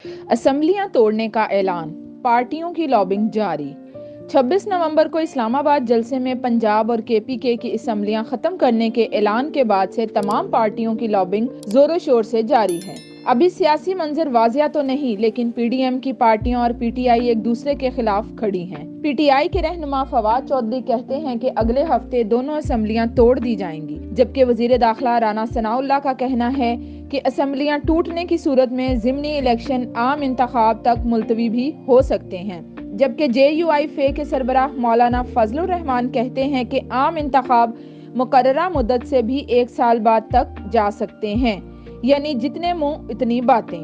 اسمبلیاں توڑنے کا اعلان، پارٹیوں کی لابنگ جاری۔ 26 نومبر کو اسلام آباد جلسے میں پنجاب اور KPK کی اسمبلیاں ختم کرنے کے اعلان کے بعد سے تمام پارٹیوں کی لابنگ زور و شور سے جاری ہے۔ ابھی سیاسی منظر واضح تو نہیں، لیکن PDM کی پارٹیاں اور PTI ایک دوسرے کے خلاف کھڑی ہیں۔ PTI کے رہنما فواد چودھری کہتے ہیں کہ اگلے ہفتے دونوں اسمبلیاں توڑ دی جائیں گی، جبکہ وزیر داخلہ رانا ثناءاللہ کا کہنا ہے کہ اسمبلیاں ٹوٹنے کی صورت میں ضمنی الیکشن عام انتخاب تک ملتوی بھی ہو سکتے ہیں، جبکہ JUI کے سربراہ مولانا فضل الرحمان کہتے ہیں کہ عام انتخاب مقررہ مدت سے بھی 1 سال بعد تک جا سکتے ہیں، یعنی جتنے منہ اتنی باتیں۔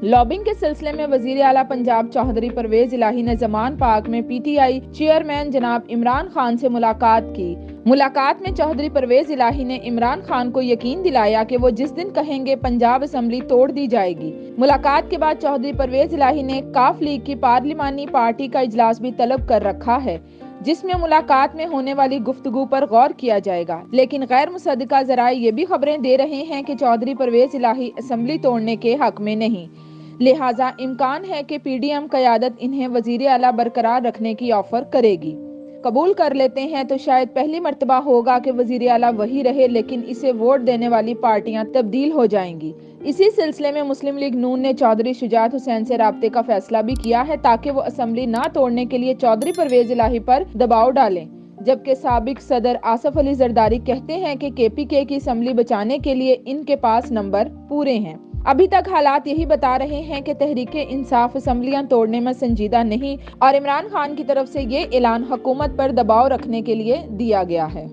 لابنگ کے سلسلے میں وزیر اعلیٰ پنجاب چودھری پرویز الہی نے زمان پاک میں PTI چیئرمین جناب عمران خان سے ملاقات کی۔ ملاقات میں چودھری پرویز الہی نے عمران خان کو یقین دلایا کہ وہ جس دن کہیں گے پنجاب اسمبلی توڑ دی جائے گی۔ ملاقات کے بعد چودھری پرویز الہی نے ق لیگ کی پارلیمانی پارٹی کا اجلاس بھی طلب کر رکھا ہے، جس میں ملاقات میں ہونے والی گفتگو پر غور کیا جائے گا، لیکن غیر مصدقہ ذرائع یہ بھی خبریں دے رہے ہیں کہ چودھری پرویز الہی اسمبلی توڑنے کے حق میں نہیں، لہٰذا امکان ہے کہ PDM قیادت انہیں وزیر اعلیٰ برقرار رکھنے کی آفر کرے گی۔ قبول کر لیتے ہیں تو شاید پہلی مرتبہ ہوگا کہ وزیر اعلیٰ وہی رہے، لیکن اسے ووٹ دینے والی پارٹیاں تبدیل ہو جائیں گی۔ اسی سلسلے میں مسلم لیگ نون نے چودھری شجاعت حسین سے رابطے کا فیصلہ بھی کیا ہے تاکہ وہ اسمبلی نہ توڑنے کے لیے چودھری پرویز الہی پر دباؤ ڈالیں، جبکہ سابق صدر آصف علی زرداری کہتے ہیں کہ KPK کی اسمبلی بچانے کے لیے ان کے پاس نمبر پورے ہیں۔ ابھی تک حالات یہی بتا رہے ہیں کہ تحریک انصاف اسمبلیاں توڑنے میں سنجیدہ نہیں، اور عمران خان کی طرف سے یہ اعلان حکومت پر دباؤ رکھنے کے لیے دیا گیا ہے۔